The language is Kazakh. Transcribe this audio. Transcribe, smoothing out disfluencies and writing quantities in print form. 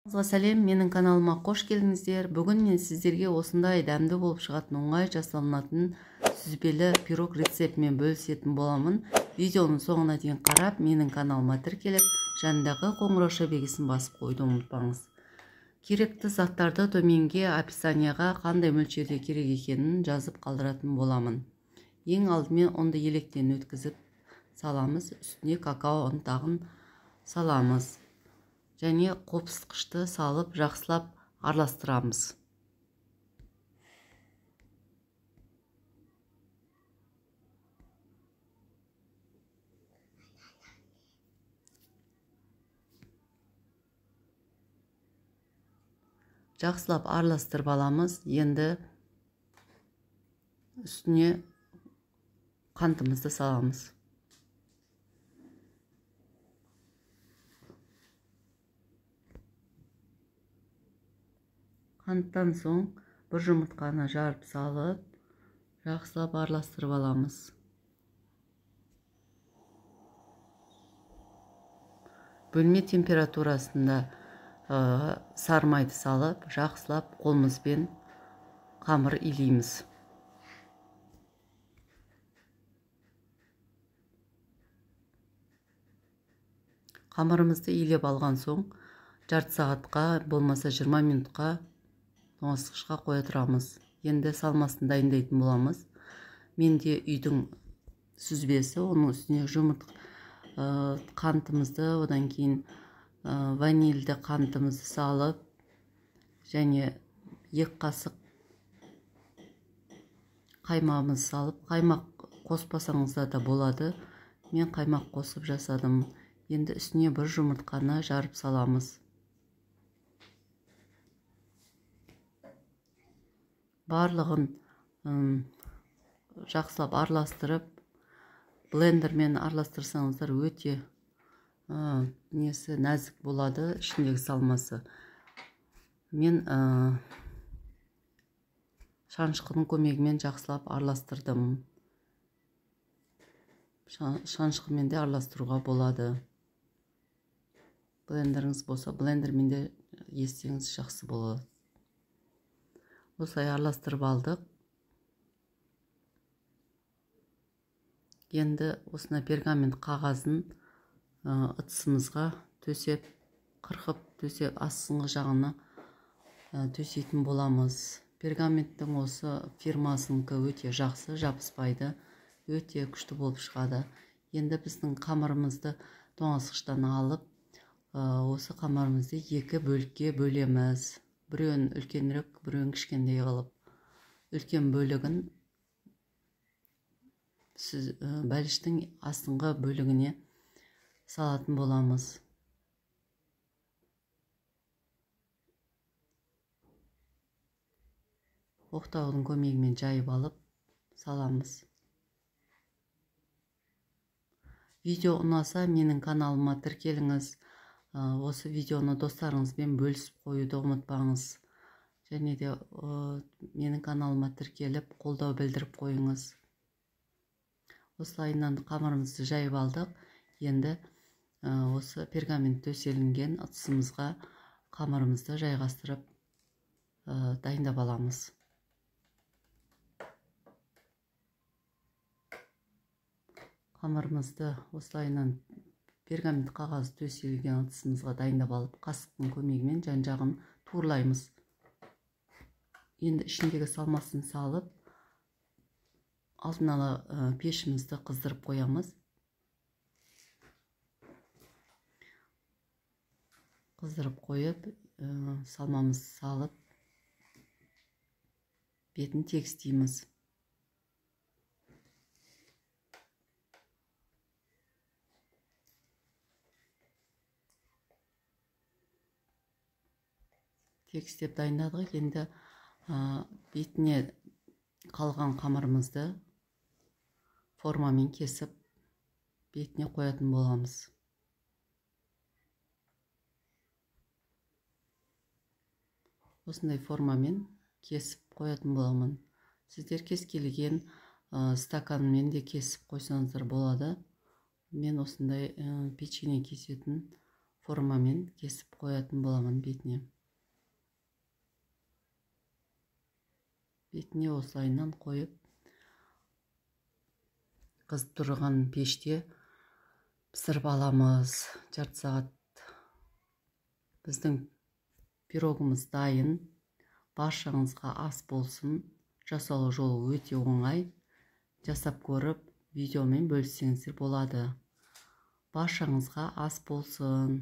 Сәлем, менің каналыма қош келдіңіздер. Бүгін мен сіздерге осындай дәмді болып шығатын оңай жасалынатын сүзбелі пирог рецептімен бөлісетін боламын. Видеоның соңына дейін қарап, менің каналыма тіркеліп, жанындағы қоңырау белгісін басып қойды ұмытпаңыз. Керекті заттарды төменге описанияға қандай мөлшерде керек екенін жазып қалдыратын боламын. Ең алдымен ұнды електен өткізіп саламыз, үстіне какао ұнтағын саламыз. Және қопсытқышты салып жақсылап араластырамыз. Жақсылап араластырып аламыз. Енді үстіне қантымызды саламыз. Қанттан соң бір жұмыртқаны жарып салып, жақсылап араластырып аламыз. Бөлме температурасында сары майды салып, жақсылап қолымызбен қамыр илейміз. Қамырымызды илеп алған соң, жарты сағатқа, болмаса 20 минутқа тоңазытқышқа қоя тұрамыз. Енді салмасын дайындайтын боламыз. Менде үйдің сүзбесі, оның үстіне қантымызды, одан кейін ванильді қантымызды салып, және 2 қасық қаймағымызды салып, қаймақ қоспасаңызда да болады. Мен қаймақ қосып жасадым. Енді үстіне бір жұмыртқаны жарып саламыз. Барлығын жақсылап араластырып, блендермен араластырсаңыздар өте нәзік болады, ішіндегі салмасы. Мен шанышқының көмегімен жақсылап араластырдым. Шанышқымен де араластыруға болады. Блендеріңіз болса, блендермен де естеңіз жақсы болады. Осылай араластырып алдық. Енді осына пергамент қағазын ыдысымызға төсеп, қырқып төсеп, астыңғы жағына төсейтін боламыз. Пергаменттің осы фирмасыныңкі өте жақсы, жабыспайды, өте күшті болып шығады. Енді біздің қамырымызды тоңазытқыштан алып, осы қамырымызды 2 бөлікке бөлеміз. Біреуін үлкенірек, біреуін кішкендей қылып. Үлкен бөлігін бәліштің астыңғы бөлігіне салатын боламыз. Оқтаудың көмегімен жайып алып саламыз. Видео ұнаса, менің каналыма тіркеліңіз. Осы видеоны достарыңызбен бөлісіп қоюды ұмытпаңыз. Және де менің каналыма тіркеліп, қолдау білдіріп қойыңыз. Осылайынан қамырымызды жайып алдық. Енді осы пергамент төселінген ыдысымызға қамырымызды жайғастырып дайындап аламыз. Қамырымызды осылайынан пергамент қағазы төселген ыдысымызға дайындап алып, қасықтың көмегімен жан-жағын туырлаймыз. Енді ішіндегі салмасын салып, алдын ала пешімізді қыздырып қоямыз. Қыздырып қойып, салмамызды салып, бетін тегістейміз. Тегістеп дайындадық. Енді бетіне қалған қамырымызды формамен кесіп, бетіне қоятын боламыз. Осындай формамен кесіп қоятын боламын. Сіздер кез келген стаканмен де кесіп қойсаңыздар болады. Мен осындай печенье кесетін формамен кесіп қоятын боламын бетіне. Бетіне осылайынан қойып, қызып тұрған пеште пісіріп аламыз. Жарты сағат. Біздің пирогымыз дайын. Баршаңызға ас болсын. Жасалу жолы өте оңай. Жасап көріп, видеомен бөліссеңіздер болады. Баршаңызға ас болсын.